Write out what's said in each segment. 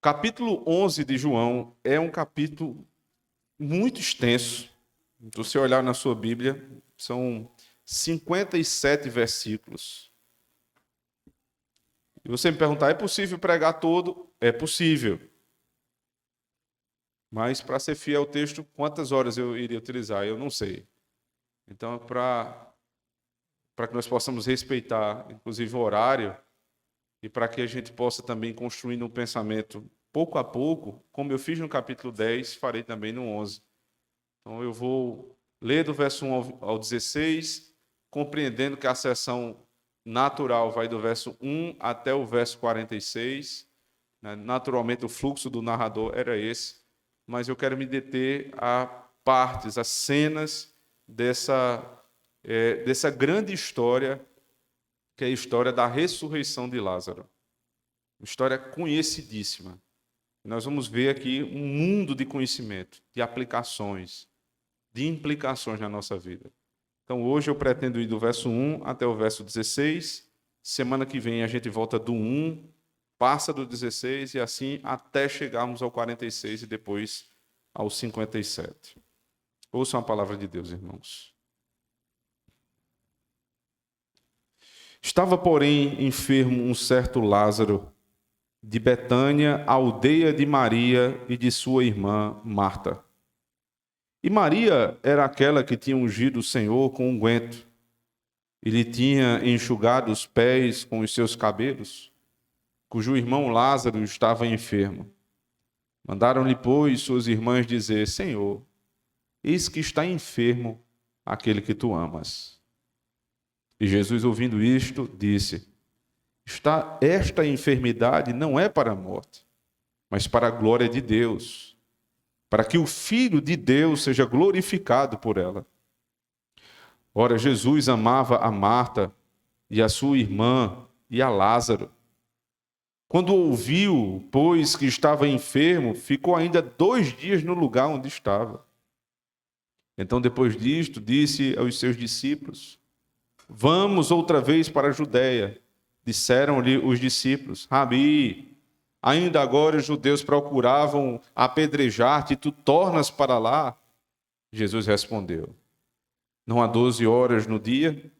Capítulo 11 de João é um capítulo muito extenso. Se você olhar na sua Bíblia, são 57 versículos. E você me perguntar, é possível pregar todo? É possível. Mas para ser fiel ao texto, quantas horas eu iria utilizar? Eu não sei. Então, para que nós possamos respeitar, inclusive, o horário, e para que a gente possa também construir um pensamento pouco a pouco, como eu fiz no capítulo 10, farei também no 11. Então, eu vou ler do verso 1 ao 16, compreendendo que a seção natural vai do verso 1 até o verso 46. Naturalmente, o fluxo do narrador era esse, mas eu quero me deter a partes, a cenas dessa grande história, que é a história da ressurreição de Lázaro. Uma história conhecidíssima. Nós vamos ver aqui um mundo de conhecimento, de aplicações, de implicações na nossa vida. Então, hoje eu pretendo ir do verso 1 até o verso 16. Semana que vem a gente volta do 1, passa do 16 e assim até chegarmos ao 46 e depois ao 57. Ouçam a palavra de Deus, irmãos. Estava, porém, enfermo um certo Lázaro, de Betânia, aldeia de Maria e de sua irmã Marta. E Maria era aquela que tinha ungido o Senhor com unguento, e lhe tinha enxugado os pés com os seus cabelos, cujo irmão Lázaro estava enfermo. Mandaram-lhe, pois, suas irmãs dizer: Senhor, eis que está enfermo aquele que tu amas. E Jesus, ouvindo isto, disse: Esta enfermidade não é para a morte, mas para a glória de Deus, para que o Filho de Deus seja glorificado por ela. Ora, Jesus amava a Marta e a sua irmã e a Lázaro. Quando ouviu, pois, que estava enfermo, ficou ainda 2 dias no lugar onde estava. Então, depois disto, disse aos seus discípulos: Vamos outra vez para a Judéia. Disseram-lhe os discípulos: Rabi, ainda agora os judeus procuravam apedrejar-te, e tu tornas para lá? Jesus respondeu: Não há 12 horas no dia?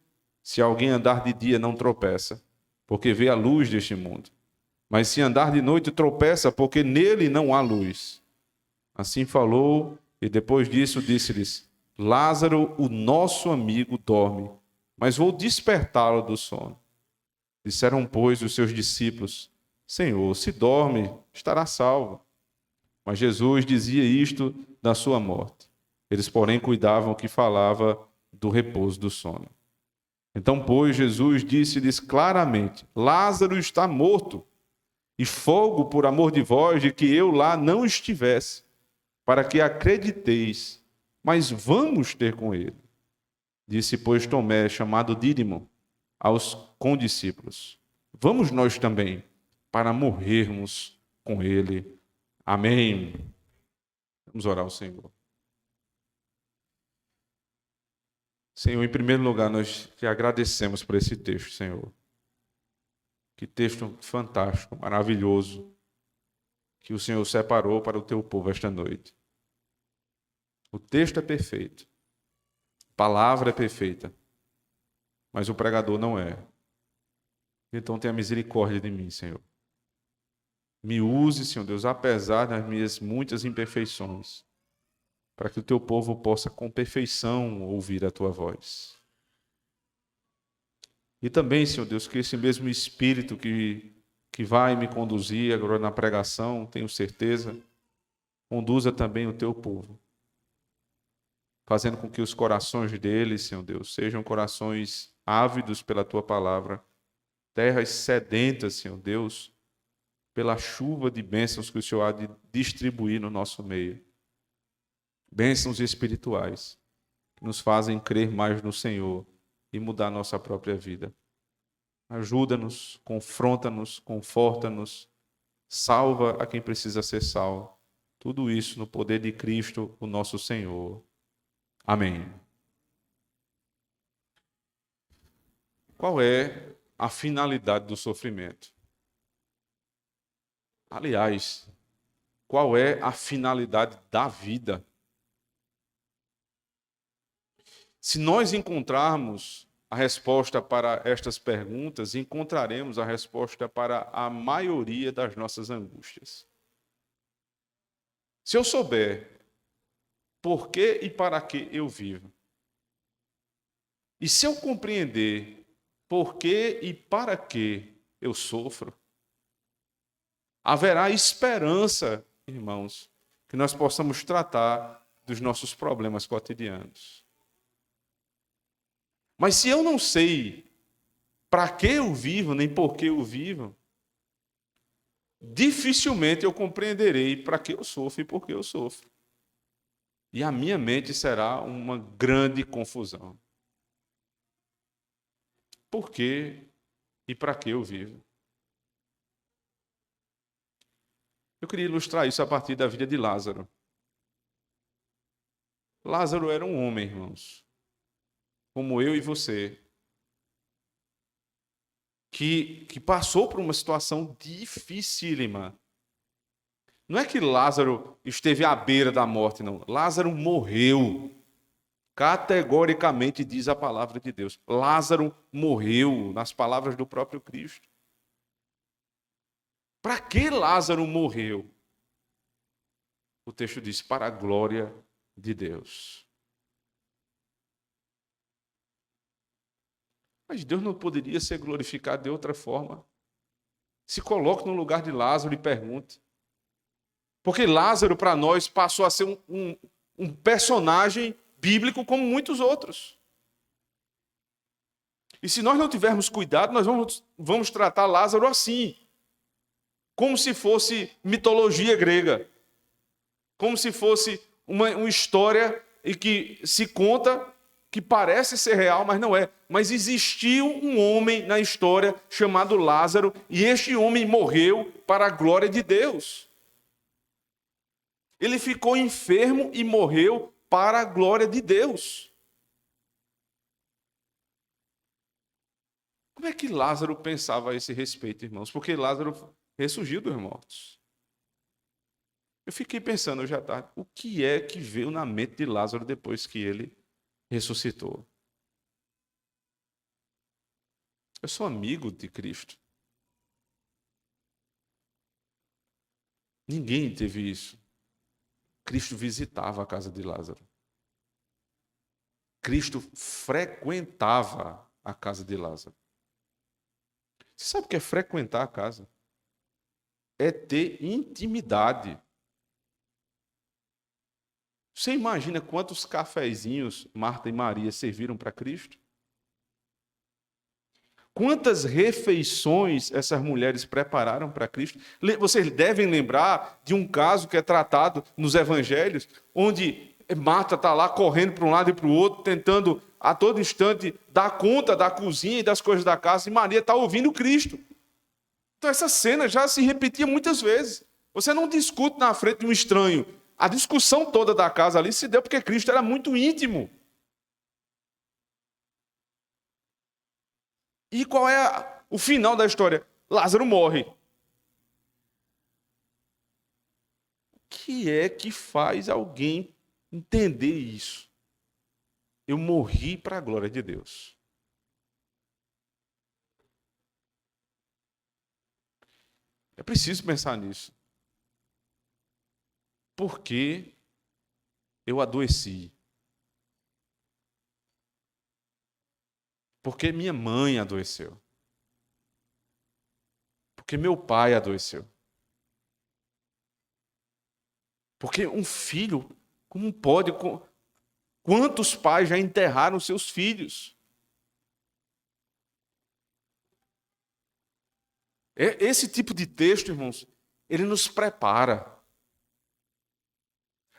Se alguém andar de dia, não tropeça, porque vê a luz deste mundo. Mas se andar de noite, tropeça, porque nele não há luz. Assim falou, e depois disso disse-lhes: Lázaro, o nosso amigo, dorme, mas vou despertá-lo do sono. Disseram, pois, os seus discípulos: Senhor, se dorme, estará salvo. Mas Jesus dizia isto da sua morte. Eles, porém, cuidavam que falava do repouso do sono. Então, pois, Jesus disse-lhes claramente: Lázaro está morto, e fogo por amor de vós, de que eu lá não estivesse, para que acrediteis, mas vamos ter com ele. Disse, pois, Tomé, chamado Dídimo, aos condiscípulos: Vamos nós também, para morrermos com ele. Amém. Vamos orar ao Senhor. Senhor, em primeiro lugar, nós te agradecemos por esse texto, Senhor. Que texto fantástico, maravilhoso, que o Senhor separou para o teu povo esta noite. O texto é perfeito, a palavra é perfeita, mas o pregador não é. Então tenha misericórdia de mim, Senhor. Me use, Senhor Deus, apesar das minhas muitas imperfeições, para que o teu povo possa com perfeição ouvir a tua voz. E também, Senhor Deus, que esse mesmo Espírito que vai me conduzir agora na pregação, tenho certeza, conduza também o teu povo, fazendo com que os corações deles, Senhor Deus, sejam corações ávidos pela tua palavra, terras sedentas, Senhor Deus, pela chuva de bênçãos que o Senhor há de distribuir no nosso meio. Bênçãos espirituais, que nos fazem crer mais no Senhor e mudar nossa própria vida. Ajuda-nos, confronta-nos, conforta-nos, salva a quem precisa ser salvo. Tudo isso no poder de Cristo, o nosso Senhor. Amém. Qual é a finalidade do sofrimento? Aliás, qual é a finalidade da vida. Se nós encontrarmos a resposta para estas perguntas, encontraremos a resposta para a maioria das nossas angústias. Se eu souber por que e para que eu vivo, e se eu compreender por que e para que eu sofro, haverá esperança, irmãos, que nós possamos tratar dos nossos problemas cotidianos. Mas se eu não sei para que eu vivo, nem por que eu vivo, dificilmente eu compreenderei para que eu sofro e por que eu sofro. E a minha mente será uma grande confusão. Por que e para que eu vivo? Eu queria ilustrar isso a partir da vida de Lázaro. Lázaro era um homem, irmãos, como eu e você, que passou por uma situação dificílima. Não é que Lázaro esteve à beira da morte, não. Lázaro morreu. Categoricamente diz a palavra de Deus. Lázaro morreu, nas palavras do próprio Cristo. Para que Lázaro morreu? O texto diz, para a glória de Deus. Mas Deus não poderia ser glorificado de outra forma. Se coloque no lugar de Lázaro e pergunte. Porque Lázaro, para nós, passou a ser um personagem bíblico como muitos outros. E se nós não tivermos cuidado, nós vamos tratar Lázaro assim, como se fosse mitologia grega, como se fosse uma história e que se conta que parece ser real, mas não é. Mas existiu um homem na história chamado Lázaro, e este homem morreu para a glória de Deus. Ele ficou enfermo e morreu para a glória de Deus. Como é que Lázaro pensava a esse respeito, irmãos? Porque Lázaro ressurgiu dos mortos. Eu fiquei pensando hoje à tarde, o que é que veio na mente de Lázaro depois que ele ressuscitou? Eu sou amigo de Cristo. Ninguém teve isso. Cristo visitava a casa de Lázaro. Cristo frequentava a casa de Lázaro. Você sabe o que é frequentar a casa? É ter intimidade. Você imagina quantos cafezinhos Marta e Maria serviram para Cristo? Quantas refeições essas mulheres prepararam para Cristo? Vocês devem lembrar de um caso que é tratado nos evangelhos, onde Marta está lá correndo para um lado e para o outro, tentando a todo instante dar conta da cozinha e das coisas da casa, e Maria está ouvindo Cristo. Então essa cena já se repetia muitas vezes. Você não discute na frente de um estranho. A discussão toda da casa ali se deu porque Cristo era muito íntimo. E qual é o final da história? Lázaro morre. O que é que faz alguém entender isso? Eu morri para a glória de Deus. É preciso pensar nisso. Por que eu adoeci? Porque minha mãe adoeceu. Porque meu pai adoeceu. Porque um filho, como pode... Quantos pais já enterraram seus filhos? Esse tipo de texto, irmãos, ele nos prepara.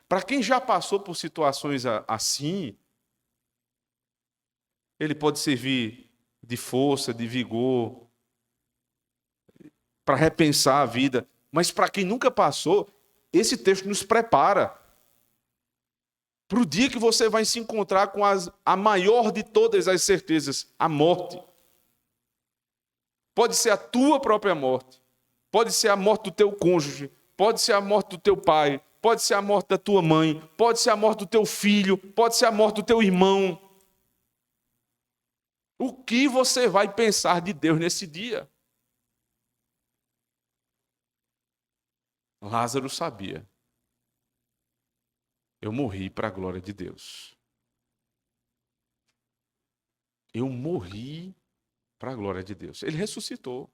Para quem já passou por situações assim, ele pode servir de força, de vigor, para repensar a vida. Mas para quem nunca passou, esse texto nos prepara para o dia que você vai se encontrar com a maior de todas as certezas, a morte. Pode ser a tua própria morte, pode ser a morte do teu cônjuge, pode ser a morte do teu pai, pode ser a morte da tua mãe, pode ser a morte do teu filho, pode ser a morte do teu irmão. O que você vai pensar de Deus nesse dia? Lázaro sabia. Eu morri para a glória de Deus. Eu morri para a glória de Deus. Ele ressuscitou.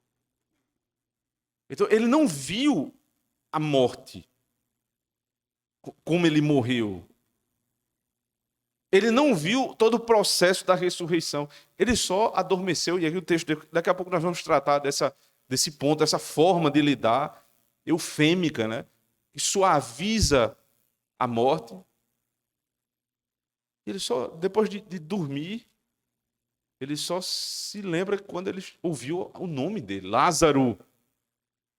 Então, ele não viu a morte, como ele morreu. Ele não viu todo o processo da ressurreição. Ele só adormeceu. E aqui o texto, daqui a pouco nós vamos tratar desse ponto, dessa forma de lidar eufêmica, né? Que suaviza a morte. Ele só, depois de dormir, ele só se lembra quando ele ouviu o nome dele. Lázaro,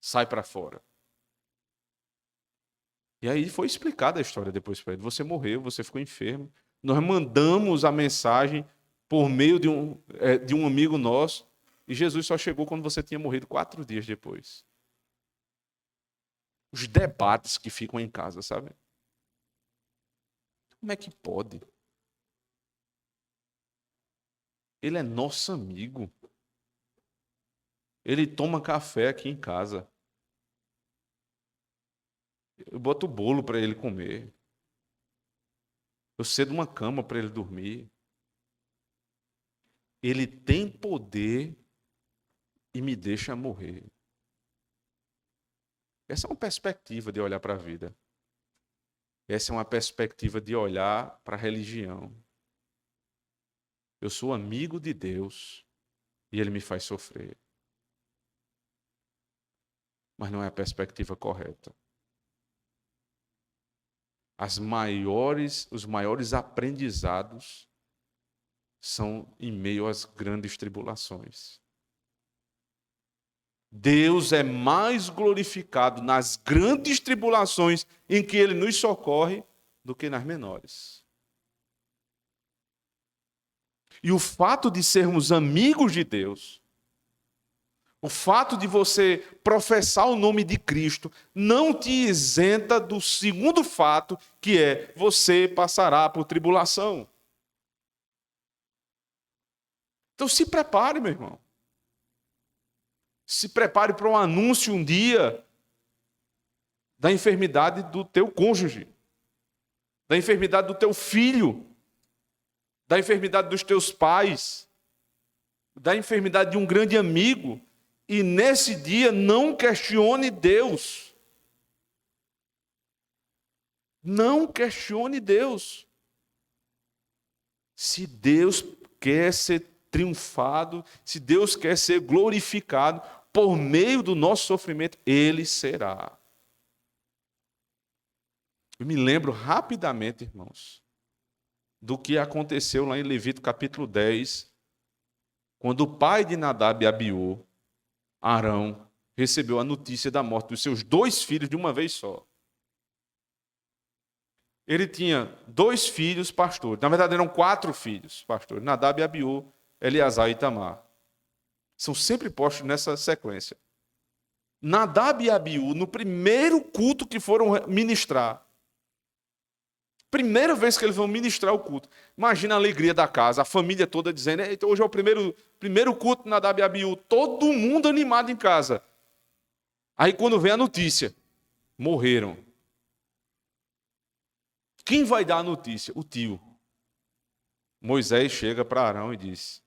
sai para fora. E aí foi explicada a história depois para ele. Você morreu, você ficou enfermo. Nós mandamos a mensagem por meio de um amigo nosso, e Jesus só chegou quando você tinha morrido 4 dias depois. Os debates que ficam em casa, sabe? Como é que pode? Ele é nosso amigo. Ele toma café aqui em casa. Eu boto bolo para ele comer. Eu cedo uma cama para ele dormir. Ele tem poder e me deixa morrer. Essa é uma perspectiva de olhar para a vida. Essa é uma perspectiva de olhar para a religião. Eu sou amigo de Deus e Ele me faz sofrer. Mas não é a perspectiva correta. Os maiores aprendizados são em meio às grandes tribulações. Deus é mais glorificado nas grandes tribulações em que Ele nos socorre do que nas menores. E o fato de sermos amigos de Deus, o fato de você professar o nome de Cristo, não te isenta do segundo fato, que é você passará por tribulação. Então se prepare, meu irmão. Se prepare para um anúncio um dia da enfermidade do teu cônjuge, da enfermidade do teu filho, da enfermidade dos teus pais, da enfermidade de um grande amigo. E nesse dia não questione Deus. Não questione Deus. Se Deus quer ser triunfado, se Deus quer ser glorificado por meio do nosso sofrimento, Ele será. Eu me lembro rapidamente, irmãos, do que aconteceu lá em Levítico capítulo 10, quando o pai de Nadab e Abiú, Arão, recebeu a notícia da morte dos seus 2 filhos de uma vez só. Ele tinha 2 filhos pastores. Na verdade, eram 4 filhos pastores. Nadab e Abiú, Eleazar e Itamar. São sempre postos nessa sequência. Nadab e Abiú, no primeiro culto que foram ministrar, primeira vez que eles vão ministrar o culto, imagina a alegria da casa, a família toda dizendo, então hoje é o primeiro culto, Nadab e Abiú, todo mundo animado em casa. Aí quando vem a notícia, morreram. Quem vai dar a notícia? O tio. Moisés chega para Arão e diz,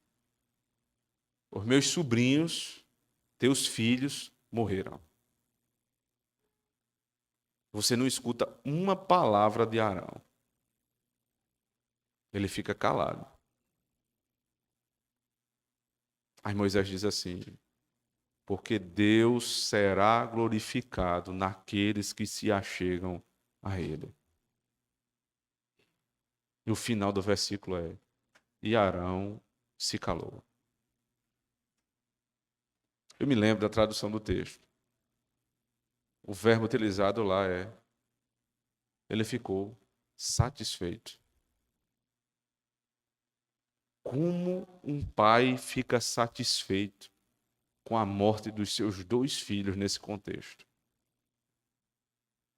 os meus sobrinhos, teus filhos, morreram. Você não escuta uma palavra de Arão. Ele fica calado. Aí Moisés diz assim, porque Deus será glorificado naqueles que se achegam a Ele. E o final do versículo é, e Arão se calou. Eu me lembro da tradução do texto. O verbo utilizado lá é, ele ficou satisfeito. Como um pai fica satisfeito com a morte dos seus 2 filhos nesse contexto?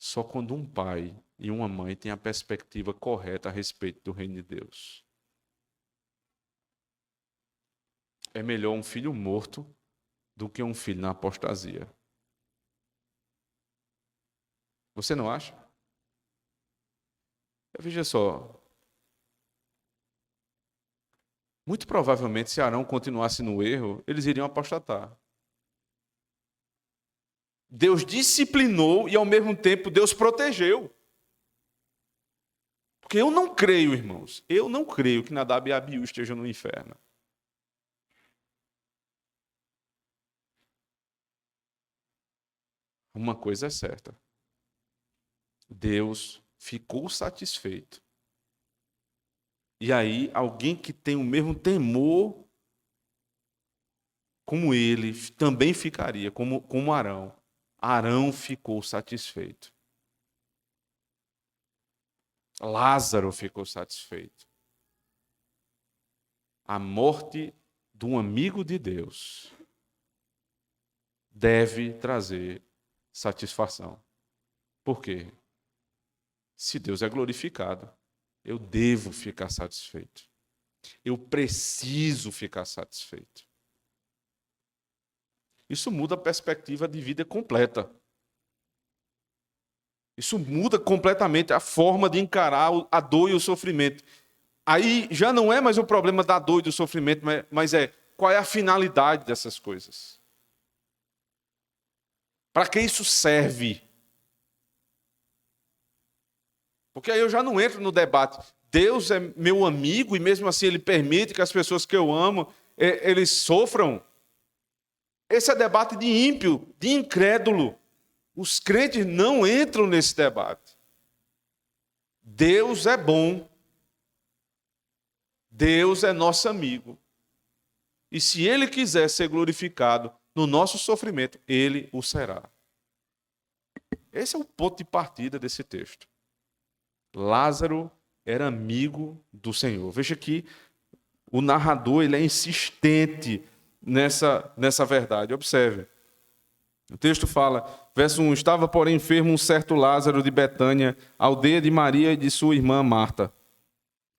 Só quando um pai e uma mãe têm a perspectiva correta a respeito do reino de Deus. É melhor um filho morto do que um filho na apostasia. Você não acha? Veja só. Muito provavelmente, se Arão continuasse no erro, eles iriam apostatar. Deus disciplinou e, ao mesmo tempo, Deus protegeu. Porque eu não creio, irmãos, eu não creio que Nadab e Abiú estejam no inferno. Uma coisa é certa. Deus ficou satisfeito. E aí, alguém que tem o mesmo temor como ele, também ficaria, como Arão. Arão ficou satisfeito. Lázaro ficou satisfeito. A morte de um amigo de Deus deve trazer satisfação. Por quê? Se Deus é glorificado, eu devo ficar satisfeito. Eu preciso ficar satisfeito. Isso muda a perspectiva de vida completa. Isso muda completamente a forma de encarar a dor e o sofrimento. Aí já não é mais o problema da dor e do sofrimento, mas é qual é a finalidade dessas coisas. Para que isso serve? Porque aí eu já não entro no debate. Deus é meu amigo e mesmo assim Ele permite que as pessoas que eu amo, eles sofram. Esse é debate de ímpio, de incrédulo. Os crentes não entram nesse debate. Deus é bom. Deus é nosso amigo. E se Ele quiser ser glorificado no nosso sofrimento, Ele o será. Esse é o ponto de partida desse texto. Lázaro era amigo do Senhor. Veja que o narrador ele é insistente nessa verdade. Observe. O texto fala, verso 1, estava, porém, enfermo um certo Lázaro de Betânia, aldeia de Maria e de sua irmã Marta.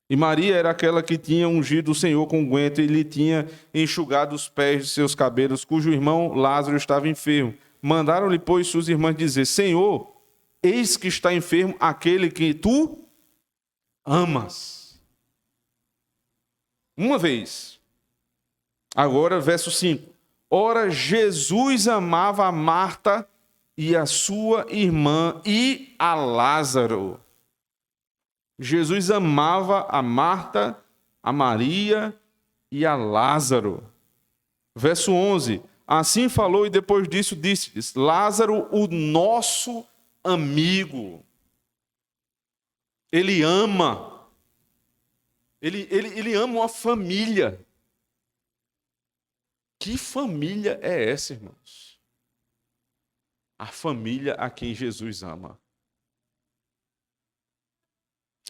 E Maria era aquela que tinha ungido o Senhor com unguento e lhe tinha enxugado os pés de seus cabelos, cujo irmão Lázaro estava enfermo. Mandaram-lhe, pois, suas irmãs dizer, Senhor, eis que está enfermo aquele que tu amas. Uma vez. Agora, verso 5. Ora, Jesus amava a Marta e a sua irmã e a Lázaro. Jesus amava a Marta, a Maria e a Lázaro. Verso 11. Assim falou e depois disso disse, Lázaro, o nosso amigo. Ele ama. Ele ama uma família. Que família é essa, irmãos? A família a quem Jesus ama.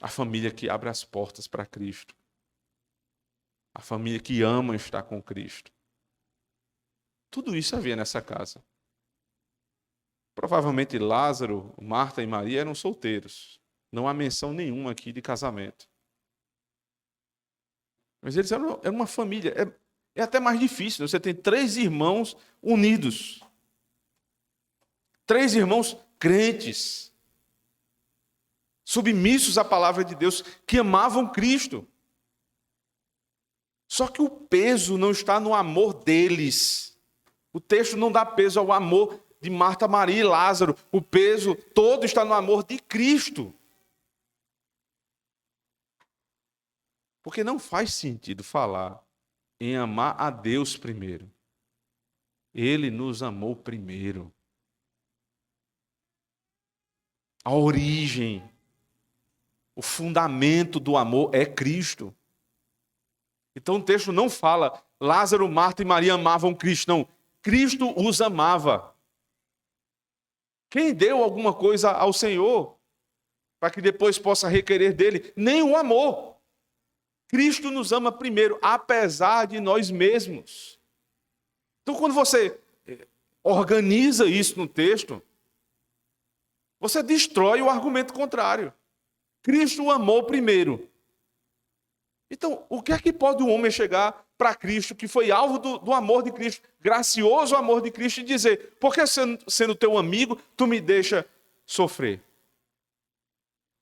A família que abre as portas para Cristo. A família que ama estar com Cristo. Tudo isso havia nessa casa. Provavelmente Lázaro, Marta e Maria eram solteiros. Não há menção nenhuma aqui de casamento. Mas eles eram uma família. É até mais difícil. Você tem 3 irmãos unidos. 3 irmãos crentes. Submissos à palavra de Deus, que amavam Cristo. Só que o peso não está no amor deles. O texto não dá peso ao amor de Marta, Maria e Lázaro. O peso todo está no amor de Cristo. Porque não faz sentido falar em amar a Deus primeiro. Ele nos amou primeiro. A origem, o fundamento do amor é Cristo. Então o texto não fala Lázaro, Marta e Maria amavam Cristo, não. Cristo os amava. Quem deu alguma coisa ao Senhor para que depois possa requerer dele? Nem o amor. Cristo nos ama primeiro, apesar de nós mesmos. Então, quando você organiza isso no texto, você destrói o argumento contrário. Cristo o amou primeiro. Então, o que é que pode um homem chegar para Cristo, que foi alvo do amor de Cristo, gracioso amor de Cristo, e dizer: por que sendo teu amigo, tu me deixa sofrer?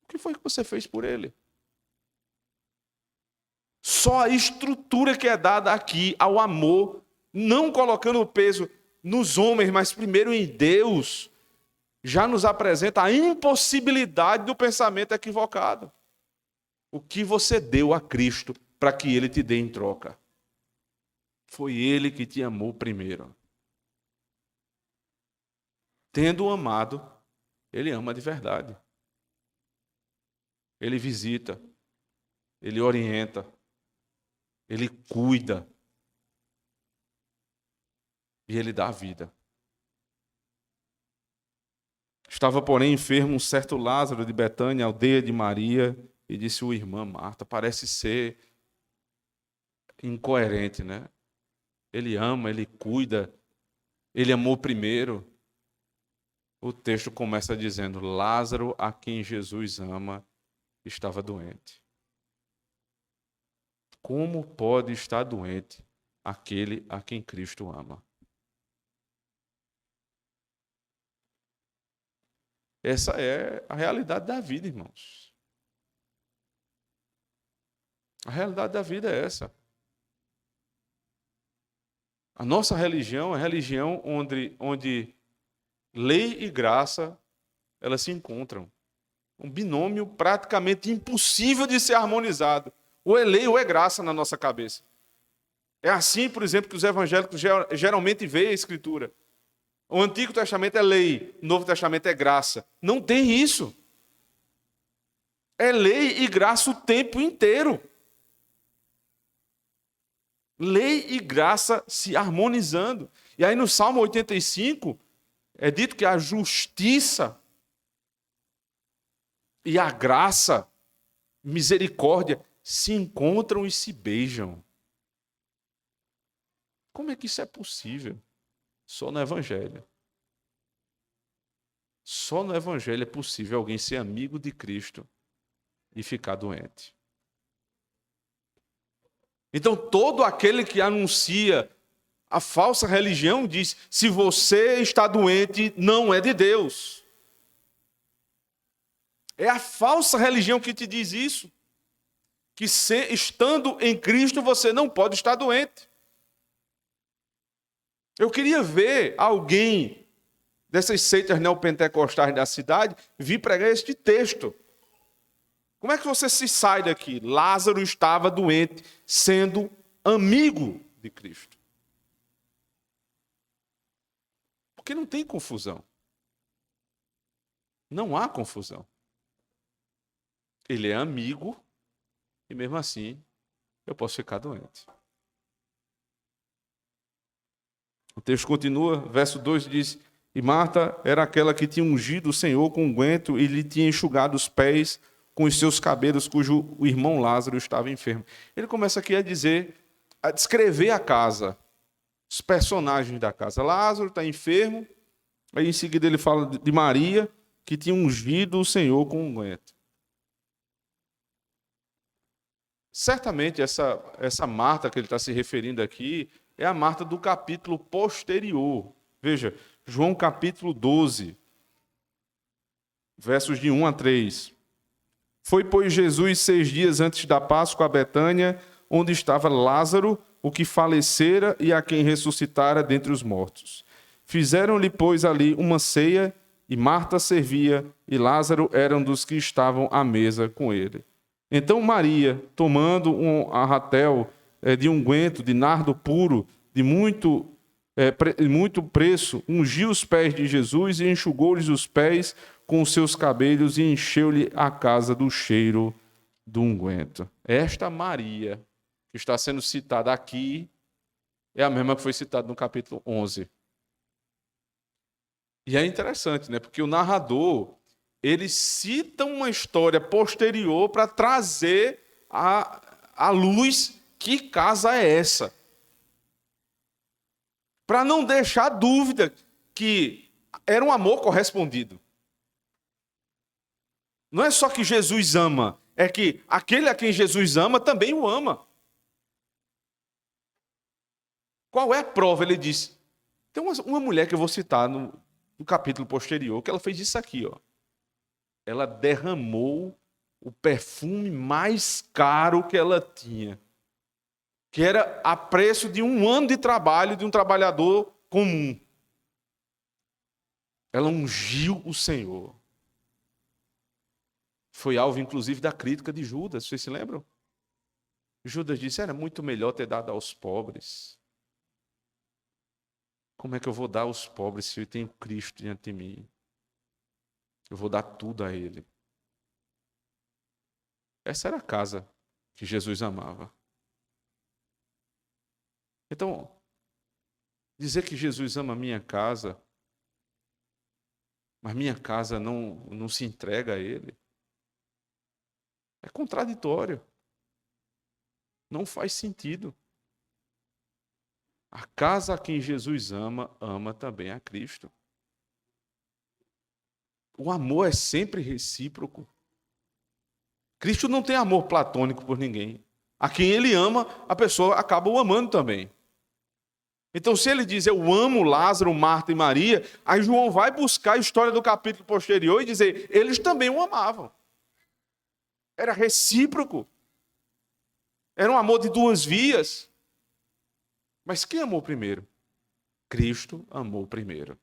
O que foi que você fez por ele? Só a estrutura que é dada aqui ao amor, não colocando o peso nos homens, mas primeiro em Deus, já nos apresenta a impossibilidade do pensamento equivocado. O que você deu a Cristo para que Ele te dê em troca? Foi Ele que te amou primeiro. Tendo amado, Ele ama de verdade. Ele visita, Ele orienta, Ele cuida e Ele dá a vida. Estava, porém, enfermo um certo Lázaro de Betânia, aldeia de Maria, e disse sua irmã Marta. Parece ser incoerente, né? Ele ama, ele cuida, ele amou primeiro. O texto começa dizendo: Lázaro, a quem Jesus ama, estava doente. Como pode estar doente aquele a quem Cristo ama? Essa é a realidade da vida, irmãos. A realidade da vida é essa. A nossa religião é a religião onde lei e graça elas se encontram. Um binômio praticamente impossível de ser harmonizado. Ou é lei ou é graça na nossa cabeça. É assim, por exemplo, que os evangélicos geralmente veem a Escritura. O Antigo Testamento é lei, o Novo Testamento é graça. Não tem isso. É lei e graça o tempo inteiro. Lei e graça se harmonizando. E aí no Salmo 85, é dito que a justiça e a graça, misericórdia, se encontram e se beijam. Como é que isso é possível? Só no Evangelho. Só no Evangelho é possível alguém ser amigo de Cristo e ficar doente. Então, todo aquele que anuncia a falsa religião diz: se você está doente, não é de Deus. É a falsa religião que te diz isso. Que estando em Cristo, você não pode estar doente. Eu queria ver alguém dessas seitas neopentecostais da cidade vir pregar este texto. Como é que você se sai daqui? Lázaro estava doente, sendo amigo de Cristo. Porque não tem confusão. Não há confusão. Ele é amigo e mesmo assim eu posso ficar doente. O texto continua, verso 2 diz: e Marta era aquela que tinha ungido o Senhor com unguento e lhe tinha enxugado os pés com os seus cabelos, cujo o irmão Lázaro estava enfermo. Ele começa aqui a descrever a casa, os personagens da casa. Lázaro está enfermo, aí em seguida ele fala de Maria, que tinha ungido o Senhor com unguento. Certamente essa Marta que ele está se referindo aqui é a Marta do capítulo posterior. Veja, João capítulo 12, versos de 1 a 3. Foi, pois, Jesus 6 dias antes da Páscoa a Betânia, onde estava Lázaro, o que falecera e a quem ressuscitara dentre os mortos. Fizeram-lhe, pois, ali uma ceia, e Marta servia, e Lázaro era um dos que estavam à mesa com ele. Então Maria, tomando um arratel de unguento, de nardo puro, de muito preço, ungiu os pés de Jesus e enxugou-lhes os pés com os seus cabelos e encheu-lhe a casa do cheiro do unguento. Esta Maria, que está sendo citada aqui, é a mesma que foi citada no capítulo 11. E é interessante, né? Porque o narrador, ele cita uma história posterior para trazer à luz que casa é essa. Para não deixar dúvida que era um amor correspondido. Não é só que Jesus ama, é que aquele a quem Jesus ama também o ama. Qual é a prova? Ele diz. Tem uma mulher que eu vou citar no capítulo posterior, que ela fez isso aqui, ó. Ela derramou o perfume mais caro que ela tinha, que era a preço de um ano de trabalho de um trabalhador comum. Ela ungiu o Senhor. Foi alvo, inclusive, da crítica de Judas, vocês se lembram? Judas disse, era muito melhor ter dado aos pobres. Como é que eu vou dar aos pobres se eu tenho Cristo diante de mim? Eu vou dar tudo a Ele. Essa era a casa que Jesus amava. Então, dizer que Jesus ama a minha casa, mas minha casa não se entrega a Ele, é contraditório. Não faz sentido. A casa a quem Jesus ama, ama também a Cristo. O amor é sempre recíproco. Cristo não tem amor platônico por ninguém. A quem ele ama, a pessoa acaba o amando também. Então, se ele diz, eu amo Lázaro, Marta e Maria, aí João vai buscar a história do capítulo posterior e dizer, eles também o amavam. Era recíproco. Era um amor de duas vias. Mas quem amou primeiro? Cristo amou primeiro.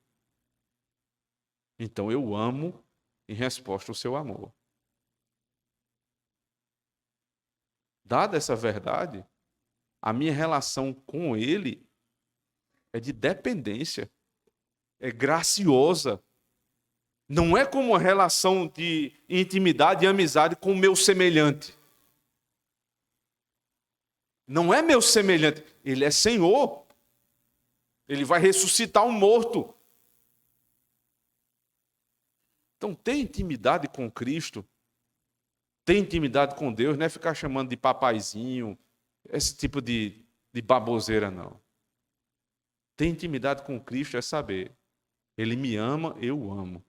Então eu amo em resposta ao seu amor. Dada essa verdade, a minha relação com Ele é de dependência, é graciosa. Não é como uma relação de intimidade e amizade com o meu semelhante. Não é meu semelhante, Ele é Senhor. Ele vai ressuscitar um morto. Então, ter intimidade com Cristo, ter intimidade com Deus, não é ficar chamando de papaizinho, esse tipo de baboseira, não. Ter intimidade com Cristo é saber, Ele me ama, eu o amo.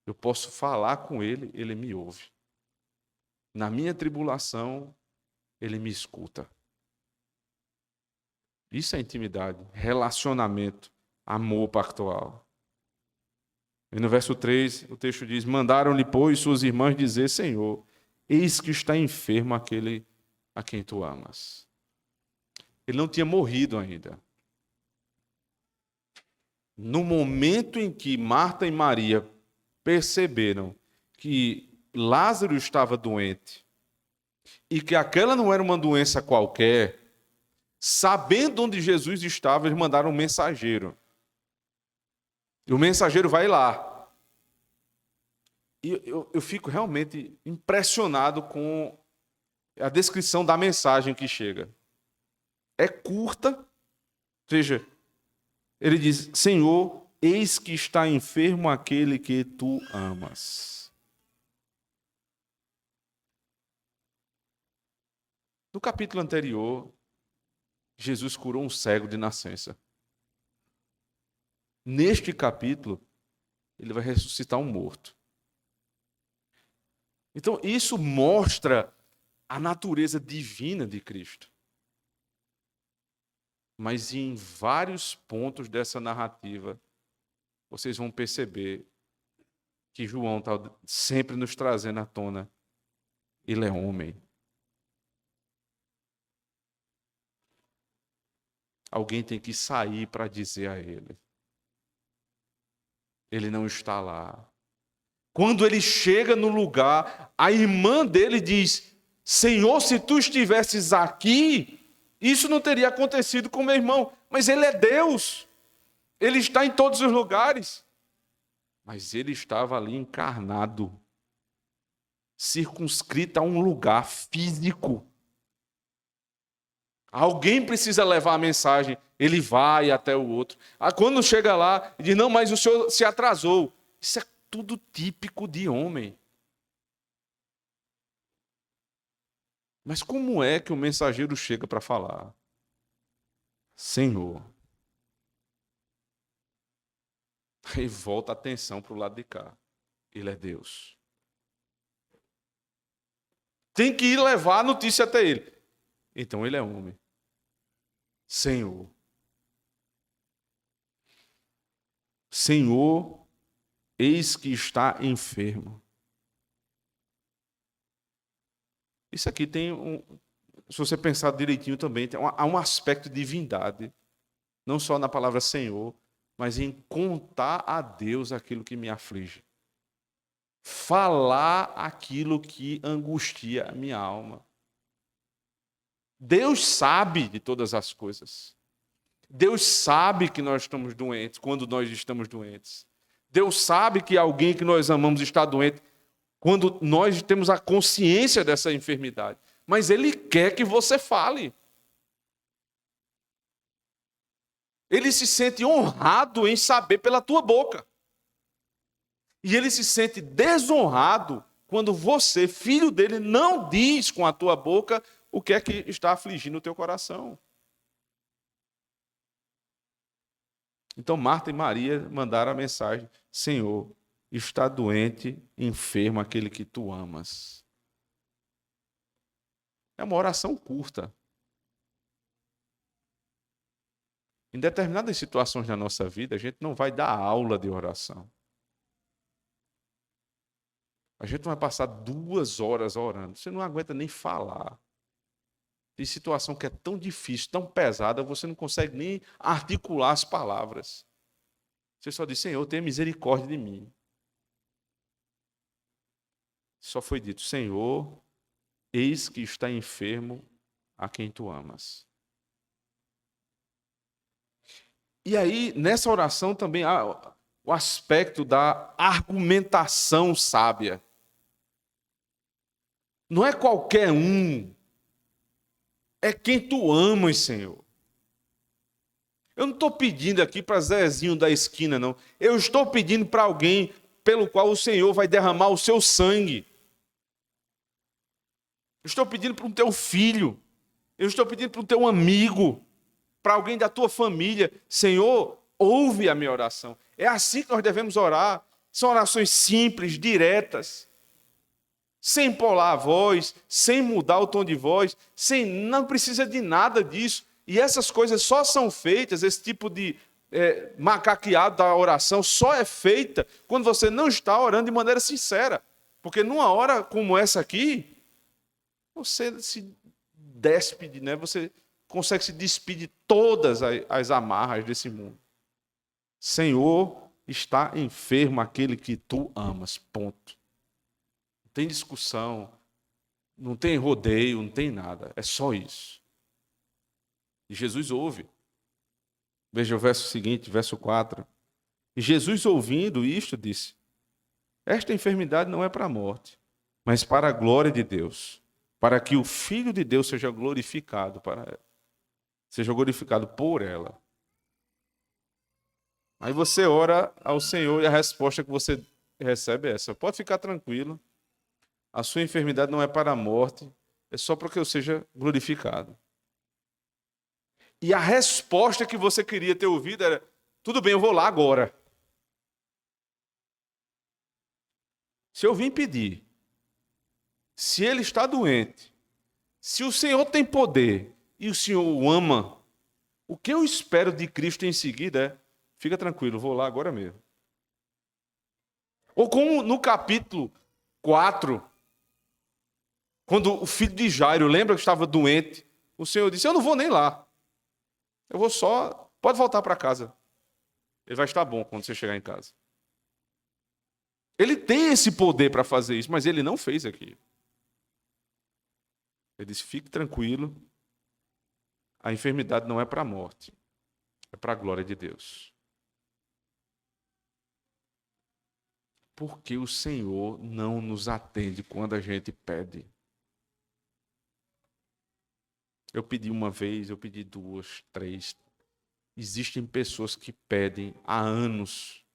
Eu posso falar com Ele, Ele me ouve. Na minha tribulação, Ele me escuta. Isso é intimidade, relacionamento, amor pactual. E no verso 3, o texto diz, mandaram-lhe, pois, suas irmãs dizer, Senhor, eis que está enfermo aquele a quem tu amas. Ele não tinha morrido ainda. No momento em que Marta e Maria perceberam que Lázaro estava doente e que aquela não era uma doença qualquer, sabendo onde Jesus estava, eles mandaram um mensageiro. E o mensageiro vai lá. E eu fico realmente impressionado com a descrição da mensagem que chega. É curta, veja, ele diz, Senhor, eis que está enfermo aquele que tu amas. No capítulo anterior, Jesus curou um cego de nascença. Neste capítulo, ele vai ressuscitar um morto. Então, isso mostra a natureza divina de Cristo. Mas em vários pontos dessa narrativa, vocês vão perceber que João está sempre nos trazendo à tona. Ele é homem. Alguém tem que sair para dizer a ele. Ele não está lá. Quando ele chega no lugar, a irmã dele diz, Senhor, se tu estivesses aqui, isso não teria acontecido com meu irmão. Mas ele é Deus. Ele está em todos os lugares. Mas ele estava ali encarnado, circunscrito a um lugar físico. Alguém precisa levar a mensagem, ele vai até o outro. Quando chega lá, ele diz, não, mas o senhor se atrasou. Isso é tudo típico de homem. Mas como é que o mensageiro chega para falar? Senhor. Aí volta a atenção para o lado de cá. Ele é Deus. Tem que ir levar a notícia até ele. Então ele é homem. Senhor. Senhor, eis que está enfermo. Isso aqui tem se você pensar direitinho também, há um aspecto de divindade. Não só na palavra Senhor, mas em contar a Deus aquilo que me aflige. Falar aquilo que angustia a minha alma. Deus sabe de todas as coisas. Deus sabe que nós estamos doentes, quando nós estamos doentes. Deus sabe que alguém que nós amamos está doente, quando nós temos a consciência dessa enfermidade. Mas Ele quer que você fale. Ele se sente honrado em saber pela tua boca. E ele se sente desonrado quando você, filho dele, não diz com a tua boca o que é que está afligindo o teu coração. Então Marta e Maria mandaram a mensagem: Senhor, está doente, enfermo aquele que tu amas. É uma oração curta. Em determinadas situações da nossa vida, a gente não vai dar aula de oração. A gente vai passar 2 horas orando. Você não aguenta nem falar. Tem situação que é tão difícil, tão pesada, você não consegue nem articular as palavras. Você só diz: Senhor, tenha misericórdia de mim. Só foi dito: Senhor, eis que está enfermo a quem tu amas. E aí, nessa oração também há o aspecto da argumentação sábia. Não é qualquer um, é quem tu amas, Senhor. Eu não estou pedindo aqui para Zezinho da esquina, não. Eu estou pedindo para alguém pelo qual o Senhor vai derramar o seu sangue. Eu estou pedindo para o teu filho. Eu estou pedindo para o teu amigo. Para alguém da tua família. Senhor, ouve a minha oração. É assim que nós devemos orar. São orações simples, diretas. Sem empolar a voz, sem mudar o tom de voz, não precisa de nada disso. E essas coisas só são feitas, esse tipo de macaqueado da oração só é feita quando você não está orando de maneira sincera. Porque numa hora como essa aqui, você se despede, né? Você consegue se despedir de todas as amarras desse mundo. Senhor, está enfermo aquele que tu amas, ponto. Não tem discussão, não tem rodeio, não tem nada. É só isso. E Jesus ouve. Veja o verso seguinte, verso 4. E Jesus, ouvindo isto, disse: esta enfermidade não é para a morte, mas para a glória de Deus, para que o Filho de Deus seja glorificado por ela. Aí você ora ao Senhor e a resposta que você recebe é essa: pode ficar tranquilo. A sua enfermidade não é para a morte, é só para que eu seja glorificado. E a resposta que você queria ter ouvido era: tudo bem, eu vou lá agora. Se eu vim pedir, se ele está doente, se o Senhor tem poder e o Senhor o ama, o que eu espero de Cristo em seguida é: fica tranquilo, vou lá agora mesmo. Ou como no capítulo 4, quando o filho de Jairo, lembra que estava doente, o Senhor disse: eu não vou nem lá. Eu vou só, pode voltar para casa. Ele vai estar bom quando você chegar em casa. Ele tem esse poder para fazer isso, mas ele não fez aqui. Ele disse: fique tranquilo, a enfermidade não é para a morte, é para a glória de Deus. Porque o Senhor não nos atende quando a gente pede. Eu pedi uma vez, eu pedi 2, 3. Existem pessoas que pedem há anos.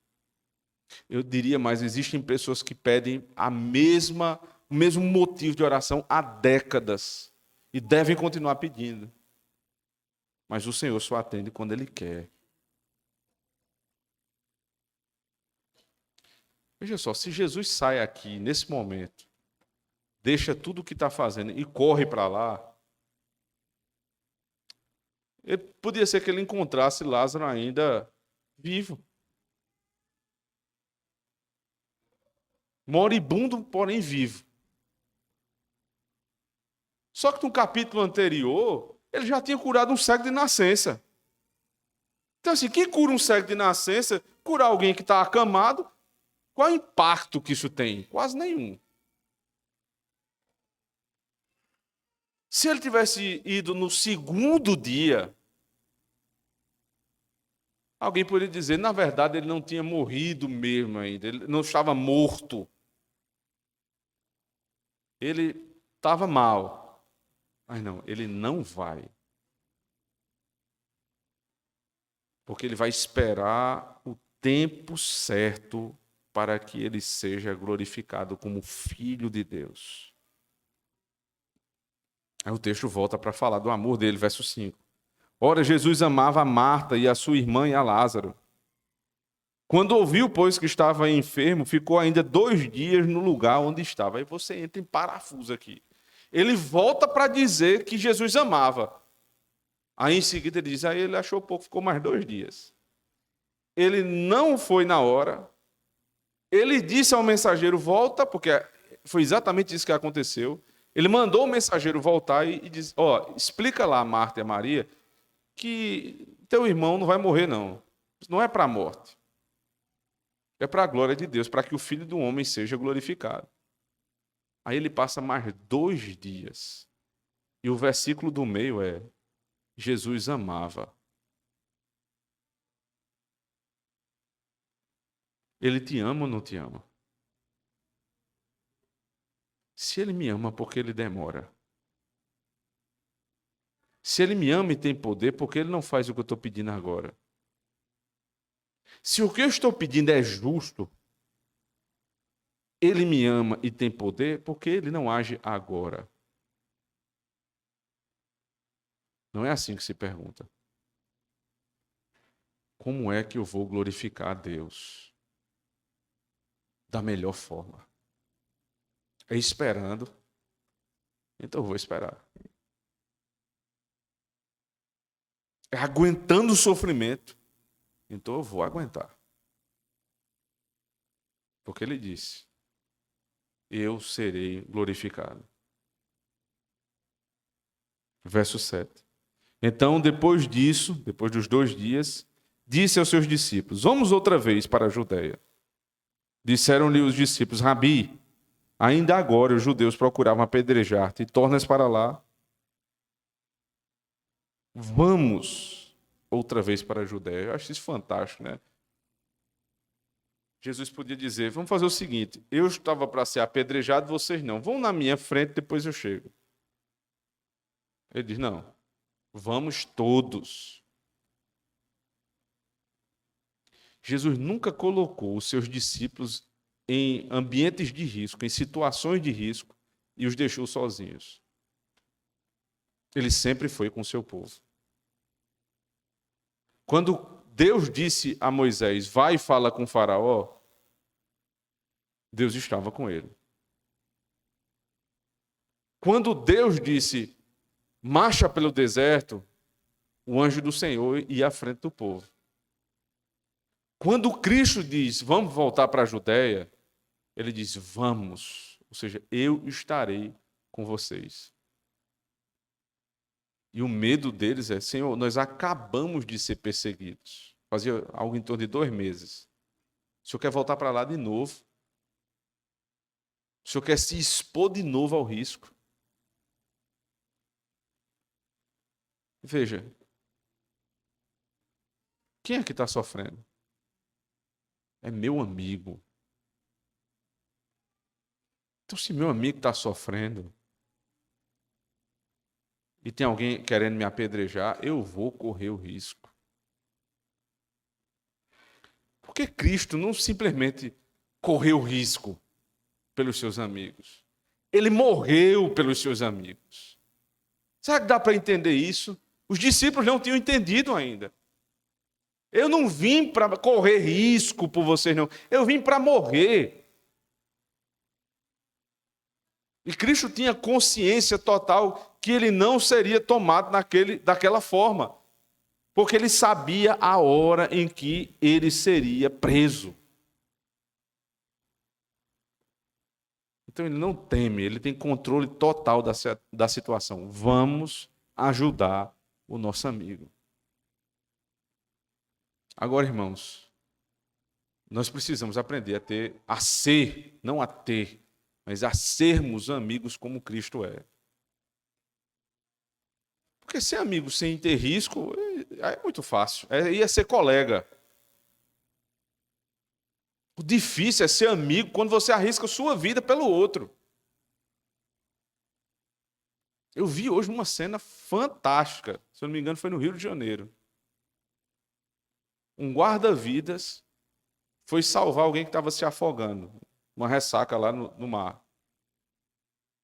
Eu diria mais, existem pessoas que pedem o mesmo motivo de oração há décadas. E devem continuar pedindo. Mas o Senhor só atende quando Ele quer. Veja só, se Jesus sai aqui, nesse momento, deixa tudo o que está fazendo e corre para lá, podia ser que ele encontrasse Lázaro ainda vivo. Moribundo, porém vivo. Só que no capítulo anterior, ele já tinha curado um cego de nascença. Então, assim, quem cura um cego de nascença, curar alguém que está acamado, qual é o impacto que isso tem? Quase nenhum. Se ele tivesse ido no segundo dia, alguém poderia dizer, na verdade, ele não tinha morrido mesmo ainda, ele não estava morto. Ele estava mal. Mas não, ele não vai. Porque ele vai esperar o tempo certo para que ele seja glorificado como Filho de Deus. Aí o texto volta para falar do amor dele, verso 5. Ora, Jesus amava a Marta e a sua irmã e a Lázaro. Quando ouviu, pois, que estava enfermo, ficou ainda 2 dias no lugar onde estava. Aí você entra em parafuso aqui. Ele volta para dizer que Jesus amava. Aí em seguida ele diz, aí ele achou pouco, ficou mais 2 dias. Ele não foi na hora. Ele disse ao mensageiro, volta, porque foi exatamente isso que aconteceu. Ele mandou o mensageiro voltar e diz, explica lá a Marta e a Maria que teu irmão não vai morrer, não. Isso não é para a morte. É para a glória de Deus, para que o Filho do Homem seja glorificado. Aí ele passa mais 2 dias. E o versículo do meio é, Jesus amava. Ele te ama ou não te ama? Se ele me ama, por que ele demora? Se ele me ama e tem poder, por que ele não faz o que eu estou pedindo agora? Se o que eu estou pedindo é justo, ele me ama e tem poder, por que ele não age agora? Não é assim que se pergunta. Como é que eu vou glorificar a Deus? Da melhor forma. É esperando. Então eu vou esperar. É aguentando o sofrimento. Então eu vou aguentar. Porque ele disse, eu serei glorificado. Verso 7. Então, depois disso, depois dos 2 dias, disse aos seus discípulos, vamos outra vez para a Judeia. Disseram-lhe os discípulos, Rabi, ainda agora os judeus procuravam apedrejar-te, e tornas para lá. Vamos outra vez para a Judeia. Eu acho isso fantástico, né? Jesus podia dizer, vamos fazer o seguinte, eu estava para ser apedrejado, vocês não. Vão na minha frente, depois eu chego. Ele diz, não, vamos todos. Jesus nunca colocou os seus discípulos em ambientes de risco, em situações de risco, e os deixou sozinhos. Ele sempre foi com o seu povo. Quando Deus disse a Moisés, vai e fala com o faraó, Deus estava com ele. Quando Deus disse, marcha pelo deserto, o anjo do Senhor ia à frente do povo. Quando Cristo diz, vamos voltar para a Judéia, ele diz, vamos, ou seja, eu estarei com vocês. E o medo deles é, Senhor, nós acabamos de ser perseguidos. Fazia algo em torno de 2 meses. O Senhor quer voltar para lá de novo? O Senhor quer se expor de novo ao risco? Veja, quem é que está sofrendo? É meu amigo. Então, se meu amigo está sofrendo e tem alguém querendo me apedrejar, eu vou correr o risco. Porque Cristo não simplesmente correu o risco pelos seus amigos. Ele morreu pelos seus amigos. Será que dá para entender isso? Os discípulos não tinham entendido ainda. Eu não vim para correr risco por vocês, não. Eu vim para morrer. E Cristo tinha consciência total que ele não seria tomado daquela forma, porque ele sabia a hora em que ele seria preso. Então ele não teme, ele tem controle total da situação. Vamos ajudar o nosso amigo. Agora, irmãos, nós precisamos aprender a ser, não a ter, mas a sermos amigos como Cristo é. Porque ser amigo sem ter risco é muito fácil. Ia ser colega. O difícil é ser amigo quando você arrisca a sua vida pelo outro. Eu vi hoje uma cena fantástica. Se eu não me engano, foi no Rio de Janeiro. Um guarda-vidas foi salvar alguém que estava se afogando. Uma ressaca lá no mar.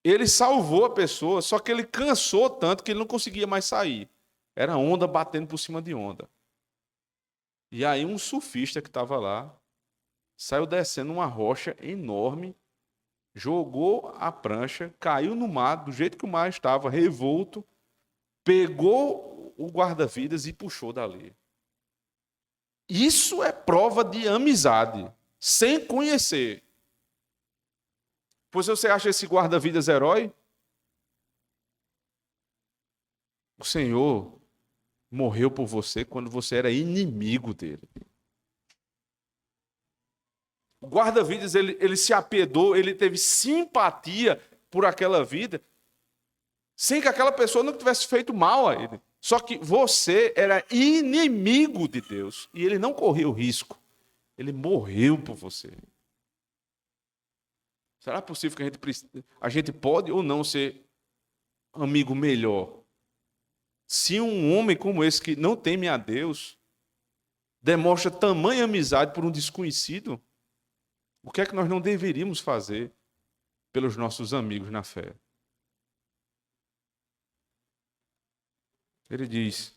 Ele salvou a pessoa, só que ele cansou tanto que ele não conseguia mais sair. Era onda batendo por cima de onda. E aí um surfista que estava lá saiu descendo uma rocha enorme, jogou a prancha, caiu no mar, do jeito que o mar estava, revolto, pegou o guarda-vidas e puxou dali. Isso é prova de amizade, sem conhecer. Pois você acha esse guarda-vidas herói? O Senhor morreu por você quando você era inimigo dele. O guarda-vidas, ele se apiedou, ele teve simpatia por aquela vida, sem que aquela pessoa não tivesse feito mal a ele. Só que você era inimigo de Deus, e ele não correu risco. Ele morreu por você. Será possível que a gente pode ou não ser amigo melhor? Se um homem como esse, que não teme a Deus, demonstra tamanha amizade por um desconhecido, o que é que nós não deveríamos fazer pelos nossos amigos na fé? Ele diz,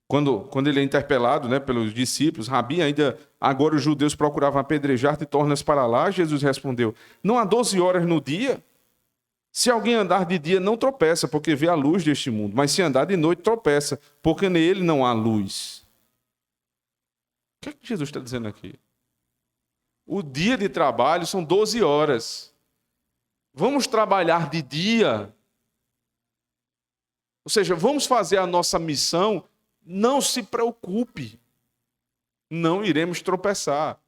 quando ele é interpelado, pelos discípulos, Rabi, ainda agora os judeus procuravam apedrejar-te e tornas para lá, Jesus respondeu, não há 12 horas no dia? Se alguém andar de dia, não tropeça, porque vê a luz deste mundo, mas se andar de noite, tropeça, porque nele não há luz. O que é que Jesus está dizendo aqui? O dia de trabalho são 12 horas. Vamos trabalhar de dia. Ou seja, vamos fazer a nossa missão. Não se preocupe. Não iremos tropeçar.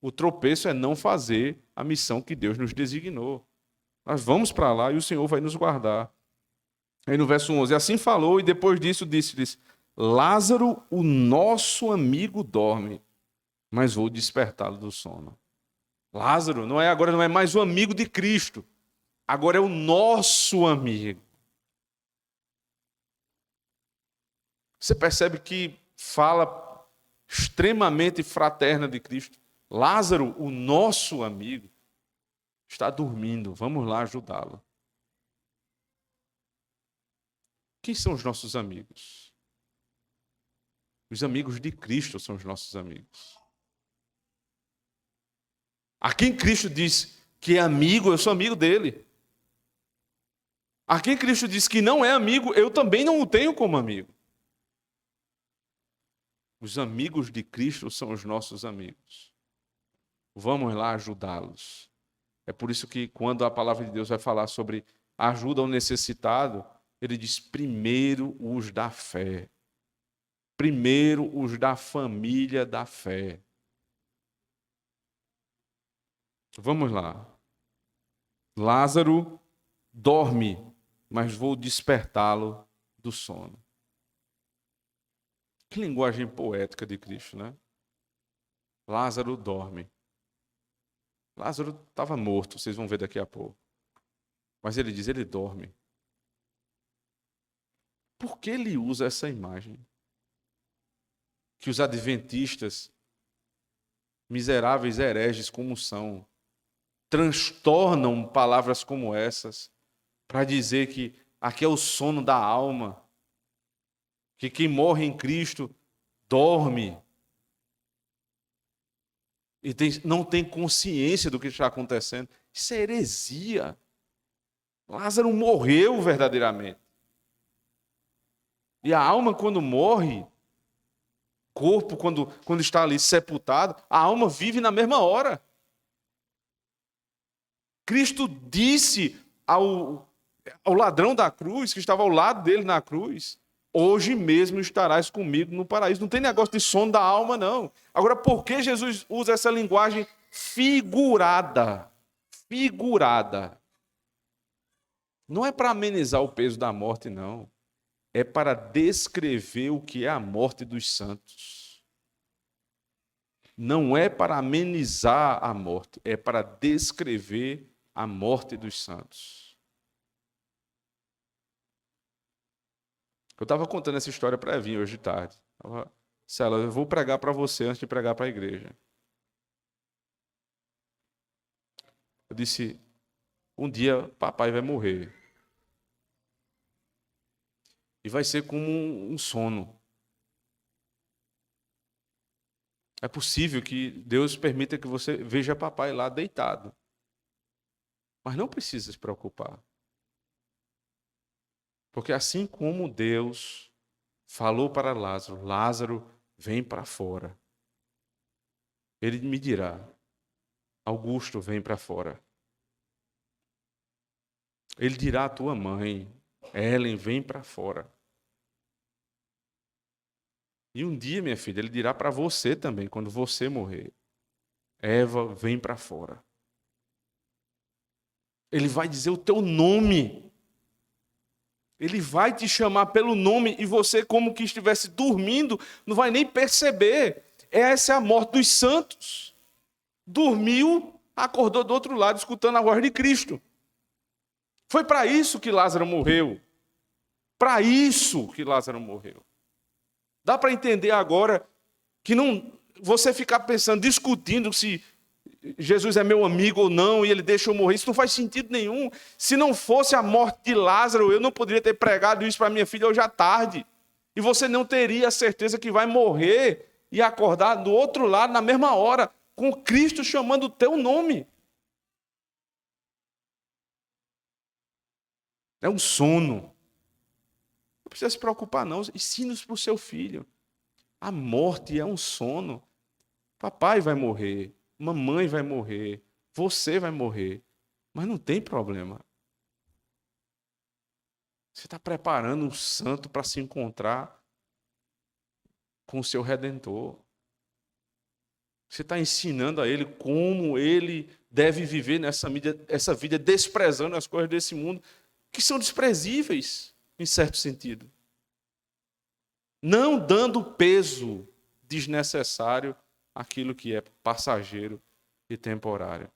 O tropeço é não fazer a missão que Deus nos designou. Nós vamos para lá e o Senhor vai nos guardar. Aí no verso 11, assim falou e depois disso disse-lhes, Lázaro, o nosso amigo, dorme, mas vou despertá-lo do sono. Lázaro agora não é mais o amigo de Cristo, agora é o nosso amigo. Você percebe que fala extremamente fraterna de Cristo. Lázaro, o nosso amigo, está dormindo, vamos lá ajudá-lo. Quem são os nossos amigos? Os amigos de Cristo são os nossos amigos. A quem Cristo diz que é amigo, eu sou amigo dele. A quem Cristo diz que não é amigo, eu também não o tenho como amigo. Os amigos de Cristo são os nossos amigos. Vamos lá ajudá-los. É por isso que quando a palavra de Deus vai falar sobre ajuda ao necessitado, ele diz primeiro os da fé. Primeiro os da família da fé. Vamos lá. Lázaro dorme, mas vou despertá-lo do sono. Que linguagem poética de Cristo, né? Lázaro dorme. Lázaro estava morto, vocês vão ver daqui a pouco. Mas ele diz, ele dorme. Por que ele usa essa imagem? Que os adventistas, miseráveis hereges como são, transtornam palavras como essas para dizer que aqui é o sono da alma, que quem morre em Cristo dorme e não tem consciência do que está acontecendo. Isso é heresia. Lázaro morreu verdadeiramente. E a alma, quando morre, corpo, quando está ali sepultado, a alma vive na mesma hora. Cristo disse ao ladrão da cruz, que estava ao lado dele na cruz: hoje mesmo estarás comigo no paraíso. Não tem negócio de sono da alma, não. Agora, por que Jesus usa essa linguagem figurada? Figurada. Não é para amenizar o peso da morte, não. É para descrever o que é a morte dos santos. Não é para amenizar a morte, é para descrever a morte dos santos. Eu estava contando essa história para a Evinha hoje de tarde. Cela, eu vou pregar para você antes de pregar para a igreja. Eu disse, um dia papai vai morrer. E vai ser como um sono. É possível que Deus permita que você veja papai lá deitado. Mas não precisa se preocupar. Porque assim como Deus falou para Lázaro, Lázaro, vem para fora. Ele me dirá, Augusto, vem para fora. Ele dirá à tua mãe, Ellen, vem para fora. E um dia, minha filha, ele dirá para você também, quando você morrer, Eva, vem para fora. Ele vai dizer o teu nome. Ele vai te chamar pelo nome e você, como que estivesse dormindo, não vai nem perceber. Essa é a morte dos santos. Dormiu, acordou do outro lado, escutando a voz de Cristo. Foi para isso que Lázaro morreu. Para isso que Lázaro morreu. Dá para entender agora que não você ficar pensando, discutindo se Jesus é meu amigo ou não, e ele deixa eu morrer. Isso não faz sentido nenhum. Se não fosse a morte de Lázaro, eu não poderia ter pregado isso para minha filha hoje à tarde. E você não teria a certeza que vai morrer e acordar do outro lado na mesma hora, com Cristo chamando o teu nome. É um sono. Não precisa se preocupar, não. Ensina-os para o seu filho. A morte é um sono. Papai vai morrer. Mamãe vai morrer, você vai morrer, mas não tem problema. Você está preparando um santo para se encontrar com o seu Redentor. Você está ensinando a ele como ele deve viver essa vida desprezando as coisas desse mundo, que são desprezíveis, em certo sentido. Não dando peso desnecessário àquilo que é passageiro e temporário.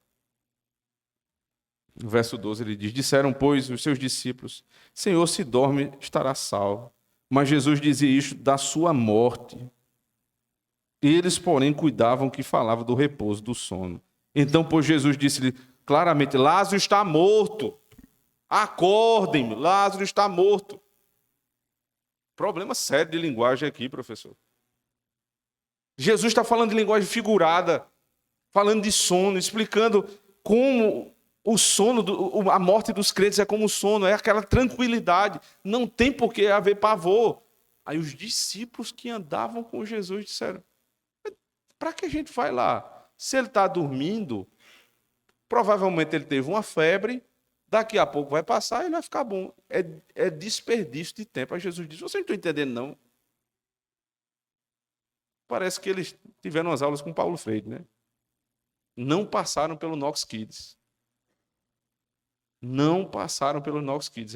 No verso 12 ele diz, disseram, pois, os seus discípulos, Senhor, se dorme, estará salvo. Mas Jesus dizia isto da sua morte. Eles, porém, cuidavam que falava do repouso, do sono. Então, pois, Jesus disse-lhe claramente, Lázaro está morto. Acordem, Lázaro está morto. Problema sério de linguagem aqui, professor. Jesus está falando de linguagem figurada, falando de sono, explicando como o sono, a morte dos crentes é como o sono, é aquela tranquilidade, não tem por que haver pavor. Aí os discípulos que andavam com Jesus disseram, para que a gente vai lá? Se ele está dormindo, provavelmente ele teve uma febre, daqui a pouco vai passar e ele vai ficar bom. É desperdício de tempo. Aí Jesus disse, vocês não estão entendendo, não? Parece que eles tiveram as aulas com Paulo Freire, né? Não passaram pelo Knox Kids. Não passaram pelo Knox Kids.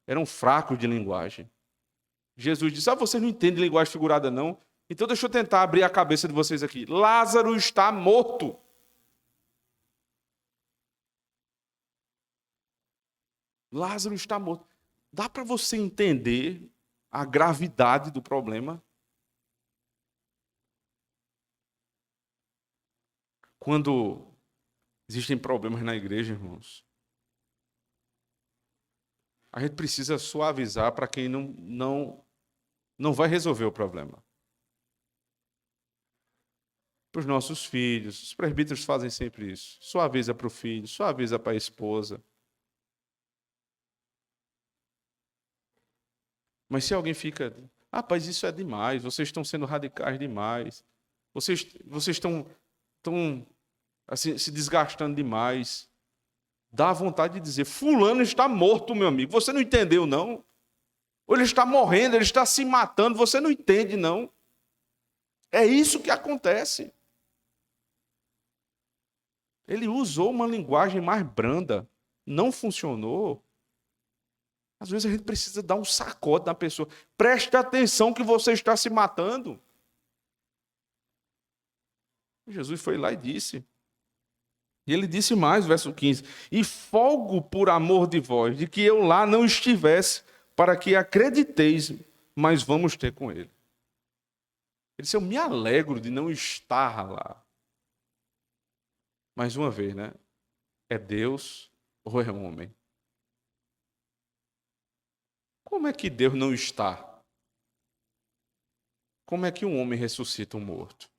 Eram fracos de linguagem. Jesus disse, vocês não entendem linguagem figurada, não? Então deixa eu tentar abrir a cabeça de vocês aqui. Lázaro está morto. Lázaro está morto. Dá para você entender a gravidade do problema? Quando existem problemas na igreja, irmãos, a gente precisa suavizar para quem não vai resolver o problema. Para os nossos filhos, os presbíteros fazem sempre isso. Suaviza para o filho, suaviza para a esposa. Mas se alguém fica, rapaz, isso é demais, vocês estão sendo radicais demais, vocês estão assim, se desgastando demais, dá vontade de dizer, fulano está morto, meu amigo, você não entendeu, não? Ou ele está morrendo, ele está se matando, você não entende, não? É isso que acontece. Ele usou uma linguagem mais branda, não funcionou. Às vezes a gente precisa dar um sacode na pessoa. Preste atenção que você está se matando. Jesus foi lá e disse. E ele disse mais, verso 15: E folgo por amor de vós, de que eu lá não estivesse, para que acrediteis, mas vamos ter com ele. Ele disse, eu me alegro de não estar lá. Mais uma vez, né? É Deus ou é homem? Como é que Deus não está? Como é que um homem ressuscita um morto?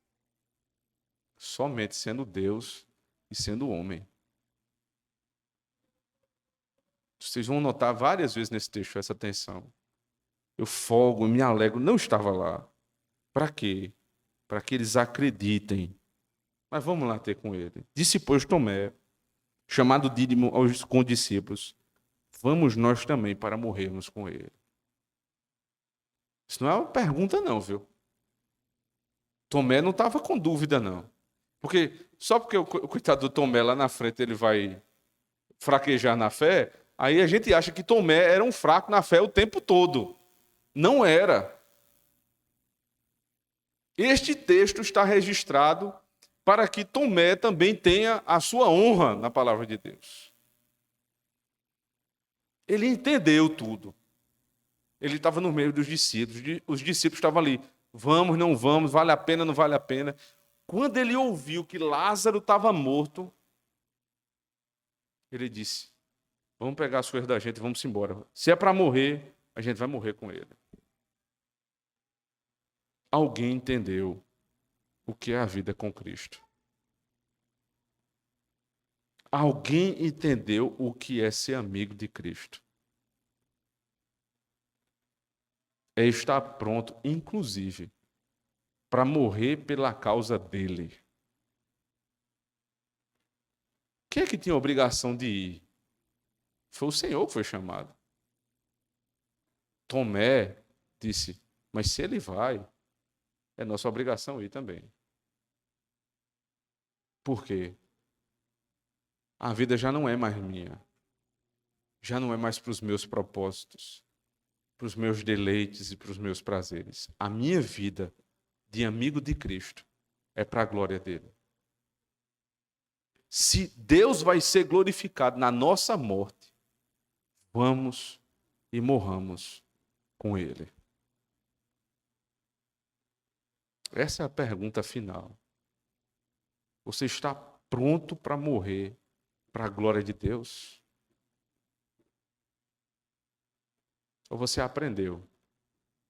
Somente sendo Deus e sendo homem. Vocês vão notar várias vezes nesse texto essa tensão. Eu folgo, me alegro, não estava lá. Para quê? Para que eles acreditem. Mas vamos lá ter com ele. Disse, pois, Tomé, chamado Dídimo com os discípulos, vamos nós também para morrermos com ele. Isso não é uma pergunta não, viu? Tomé não estava com dúvida, não. Porque só porque o coitado do Tomé lá na frente ele vai fraquejar na fé, aí a gente acha que Tomé era um fraco na fé o tempo todo. Não era. Este texto está registrado para que Tomé também tenha a sua honra na palavra de Deus. Ele entendeu tudo. Ele estava no meio dos discípulos. Os discípulos estavam ali. Vamos, não vamos, vale a pena, não vale a pena. Quando ele ouviu que Lázaro estava morto, ele disse, vamos pegar as coisas da gente e vamos embora. Se é para morrer, a gente vai morrer com ele. Alguém entendeu o que é a vida com Cristo. Alguém entendeu o que é ser amigo de Cristo. É estar pronto, inclusive, para morrer pela causa dele. Quem é que tinha a obrigação de ir? Foi o Senhor que foi chamado. Tomé disse, mas se ele vai, é nossa obrigação ir também. Por quê? A vida já não é mais minha. Já não é mais para os meus propósitos, para os meus deleites e para os meus prazeres. A minha vida de amigo de Cristo é para a glória dele. Se Deus vai ser glorificado na nossa morte, vamos e morramos com ele. Essa é a pergunta final. Você está pronto para morrer para a glória de Deus? Ou você aprendeu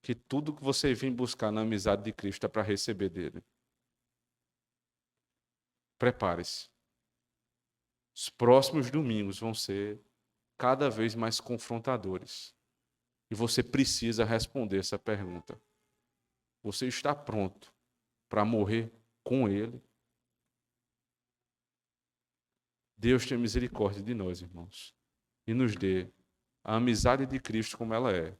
que tudo que você vem buscar na amizade de Cristo é para receber dele? Prepare-se. Os próximos domingos vão ser cada vez mais confrontadores. E você precisa responder essa pergunta. Você está pronto para morrer com ele? Deus tenha misericórdia de nós, irmãos, e nos dê a amizade de Cristo como ela é,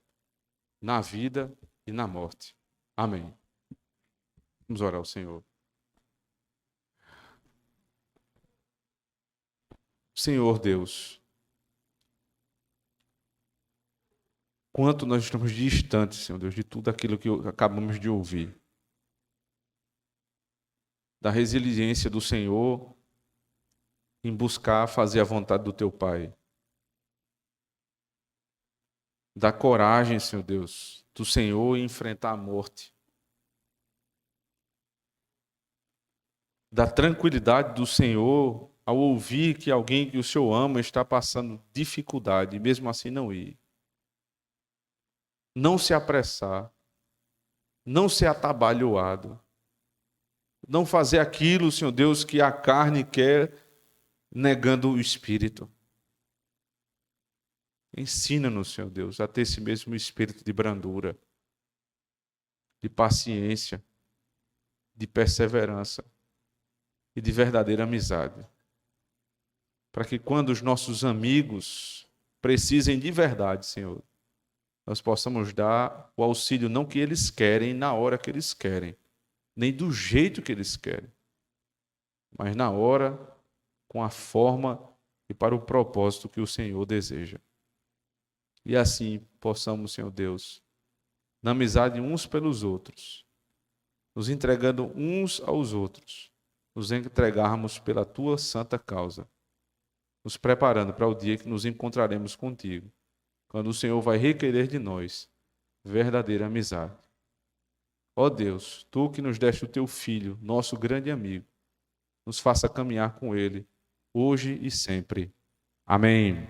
na vida e na morte. Amém. Vamos orar ao Senhor. Senhor Deus, quanto nós estamos distantes, Senhor Deus, de tudo aquilo que acabamos de ouvir. Da resiliência do Senhor em buscar fazer a vontade do Teu Pai. Da coragem, Senhor Deus, do Senhor em enfrentar a morte. Da tranquilidade do Senhor ao ouvir que alguém que o Senhor ama está passando dificuldade, e mesmo assim não ir. Não se apressar. Não ser atabalhoado. Não fazer aquilo, Senhor Deus, que a carne quer, negando o Espírito. Ensina-nos, Senhor Deus, a ter esse mesmo espírito de brandura, de paciência, de perseverança e de verdadeira amizade. Para que quando os nossos amigos precisem de verdade, Senhor, nós possamos dar o auxílio não que eles querem, na hora que eles querem, nem do jeito que eles querem, mas na hora, com a forma e para o propósito que o Senhor deseja. E assim possamos, Senhor Deus, na amizade uns pelos outros, nos entregando uns aos outros, nos entregarmos pela tua santa causa, nos preparando para o dia que nos encontraremos contigo, quando o Senhor vai requerer de nós verdadeira amizade. Ó Deus, tu que nos deste o teu Filho, nosso grande amigo, nos faça caminhar com ele, hoje e sempre. Amém.